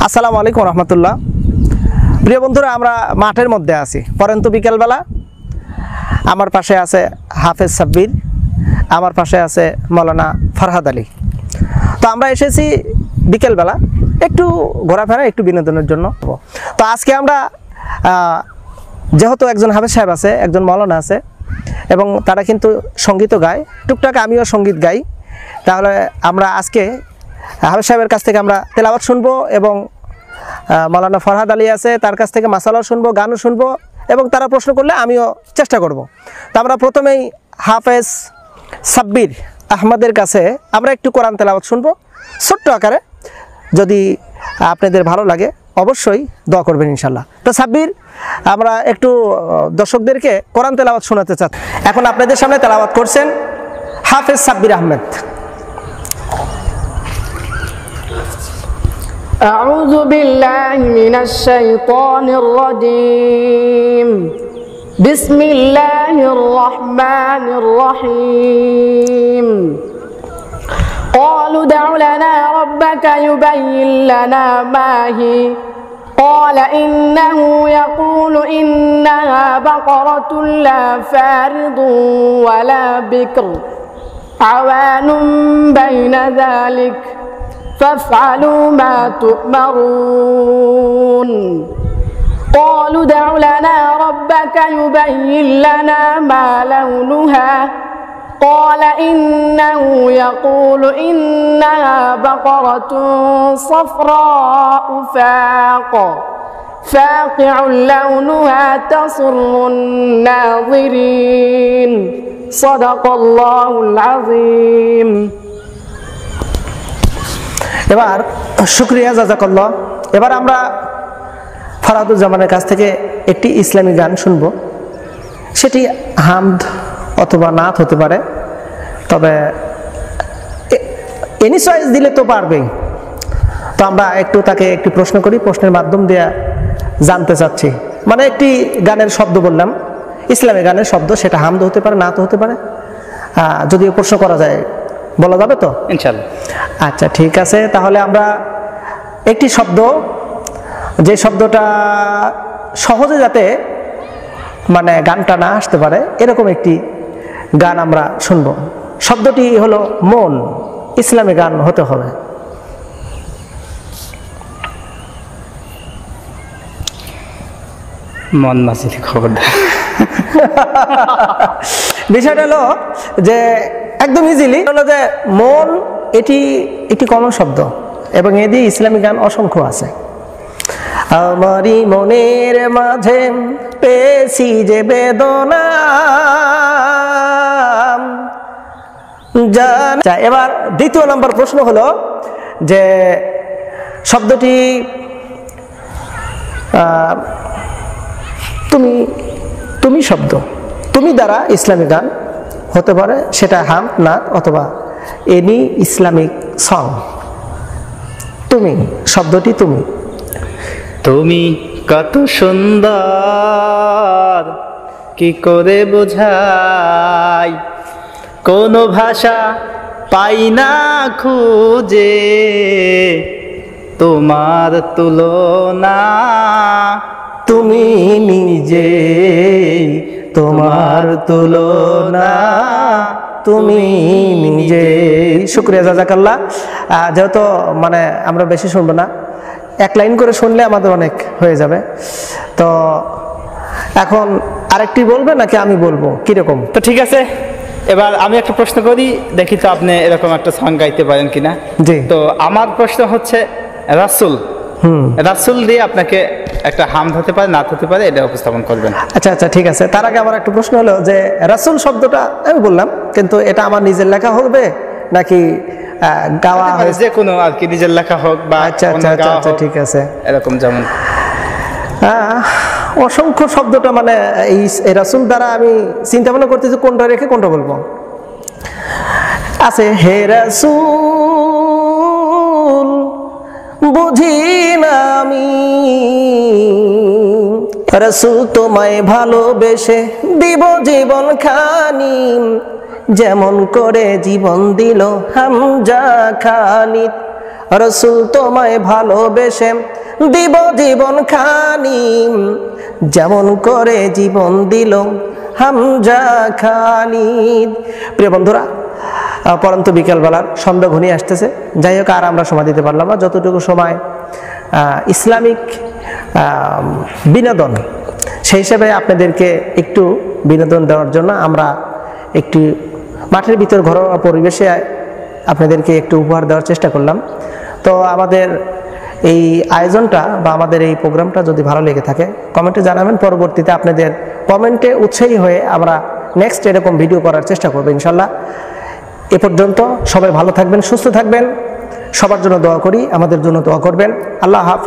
আসসালামু আলাইকুম রহমতুল্লাহ। প্রিয় বন্ধুরা, আমরা মাঠের মধ্যে আছি, পরন্তু বিকেলবেলা। আমার পাশে আছে হাফেজ সাব্বির, আমার পাশে আছে মৌলানা ফরহাদ আলী। তো আমরা এসেছি বিকেলবেলা একটু ঘোরাফেরা, একটু বিনোদনের জন্য। তো আজকে আমরা যেহেতু একজন হাফেজ সাহেব আছে, একজন মৌলানা আছে এবং তারা কিন্তু সঙ্গীতও গায়, টুকটাক আমিও সঙ্গীত গাই। তাহলে আমরা আজকে হাফেজ সাহেবের কাছ থেকে আমরা তেলাওয়াত শুনবো এবং মৌলানা ফরহাদ আলী আছে, তার কাছ থেকে মাসালাও শুনবো, গানও শুনবো এবং তারা প্রশ্ন করলে আমিও চেষ্টা করব। তো আমরা প্রথমেই হাফেজ সাব্বির আহমদের কাছে আমরা একটু কোরআন তেলাওয়াত শুনবো ছোট্ট আকারে। যদি আপনাদের ভালো লাগে অবশ্যই দোয়া করবেন ইনশাল্লাহ। তো সাব্বির, আমরা একটু দর্শকদেরকে কোরআন তেলাওয়াত শোনাতে চাচ্ছি। এখন আপনাদের সামনে তেলাওয়াত করছেন হাফেজ সাব্বির আহমেদ। أعوذ بالله من الشيطان الرجيم. بسم الله الرحمن الرحيم. قالوا ادع لنا ربك يبين لنا ما هي. قال إنه يقول إنها بقرة لا فارض ولا بكر عوان بين ذلك فافعلوا ما تؤمرون. قالوا ادع لنا ربك يبين لنا ما لونها. قال إنه يقول إنها بقرة صفراء فاقع لونها تسر الناظرين. صدق الله العظيم. এবার শুকরিয়া, জাযাকাল্লাহ। এবার আমরা ফরহাদুজ্জামানের কাছ থেকে একটি ইসলামী গান শুনব। সেটি হামদ অথবা নাত হতে পারে, তবে এনি চয়েস দিলে তো পারবেই। তো আমরা একটু তাকে একটি প্রশ্ন করি, প্রশ্নের মাধ্যম দিয়ে জানতে চাচ্ছি। মানে একটি গানের শব্দ বললাম, ইসলামী গানের শব্দ, সেটা হামদ হতে পারে, নাত হতে পারে। যদি প্রশ্ন করা যায় বলা যাবে তো ইনশাআল্লাহ? আচ্ছা, ঠিক আছে। তাহলে আমরা একটি শব্দ, যে শব্দটা সহজে যাতে মানে গানটা না আসতে পারে এরকম একটি গান আমরা শুনবো। শব্দটি হলো মন। ইসলামী গান হতে হবে। মন মাঝিতে খবর দেয়। বিষয়টা হলো যে একদম ইজিলি হলো যে মন এটি একটি কমন শব্দ এবং এ দিয়ে ইসলামী গান অসংখ্য আছে। আমারই মনের মাঝে পেয়েছি যে বেদনা। এবার দ্বিতীয় নম্বর প্রশ্ন হলো যে শব্দটি তুমি শব্দ, তুমি দ্বারা ইসলামী গান হতে পারে, সেটা হাম, নাত অথবা এনি ইসলামিক সং। তুমি শব্দটি তুমি। তুমি কত সুন্দর কি করে বোঝাই, কোনো ভাষা পাই না খুঁজে তোমার তুলনা। তুমি নিজে তোমার তুলনা, তুমি নিজে। শুকরিয়া, জাযাকাল্লাহ। যেহেতু মানে আমরা বেশি শুনবো না, এক লাইন করে শুনলে আমাদের অনেক হয়ে যাবে। তো এখন আরেকটি বলবে নাকি আমি বলবো, কিরকম? তো ঠিক আছে, এবার আমি একটা প্রশ্ন করি, দেখি তো আপনি এরকম একটা সং গাইতে পারেন কিনা। জি। তো আমার প্রশ্ন হচ্ছে রাসূল, রাসূল দিয়ে আপনাকে একটা হামদ হতে পারে, নাত হতে পারে, এটা উপস্থাপন করবেন। আচ্ছা আচ্ছা, ঠিক আছে। তার আগে আমার একটা প্রশ্ন হলো যে রাসূল শব্দটা আমি বললাম, কিন্তু এটা আমার নিজের লেখা হবে নাকি গাওয়া? যে কোনো আর কি, নিজের লেখা হোক বা আচ্ছা আচ্ছা আচ্ছা, ঠিক আছে। এরকম যেমন অসংখ্য শব্দটা মানে এই রাসূল দ্বারা আমি চিন্তা ভাবনা করতেছি কোনটা রেখে কোনটা বলবো। আছে হে রাসূল বুঝি না আমি, রাসূল তোমায় ভালোবেসে দিব জীবন খানি, যেমন করে জীবন দিল হামজা খালিদ। রসুল তোমায় ভালোবেসে দিব জীবন খানি, যেমন করে জীবন দিল হামজা খালিদ। প্রিয় বন্ধুরা, পরন্তু বিকেলবেলার সন্ধ্যা ঘনিয়ে আসতেছে। যাই হোক, আর আমরা সময় দিতে পারলাম না। যতটুকু সময় ইসলামিক বিনোদন, সেই হিসেবে আপনাদেরকে একটু বিনোদন দেওয়ার জন্য আমরা একটি মাঠের ভিতর ঘরোয়া পরিবেশে আপনাদেরকে একটু উপহার দেওয়ার চেষ্টা করলাম। তো আমাদের এই আয়োজনটা বা আমাদের এই প্রোগ্রামটা যদি ভালো লেগে থাকে কমেন্টে জানাবেন। পরবর্তীতে আপনাদের কমেন্টে উৎসাহী হয়ে আমরা নেক্সট এরকম ভিডিও করার চেষ্টা করবো ইনশাল্লাহ। এ পর্যন্ত সবাই ভালো থাকবেন, সুস্থ থাকবেন। সবার জন্য দোয়া করি, আমাদের জন্য দোয়া করবেন। আল্লাহ হাফিজ।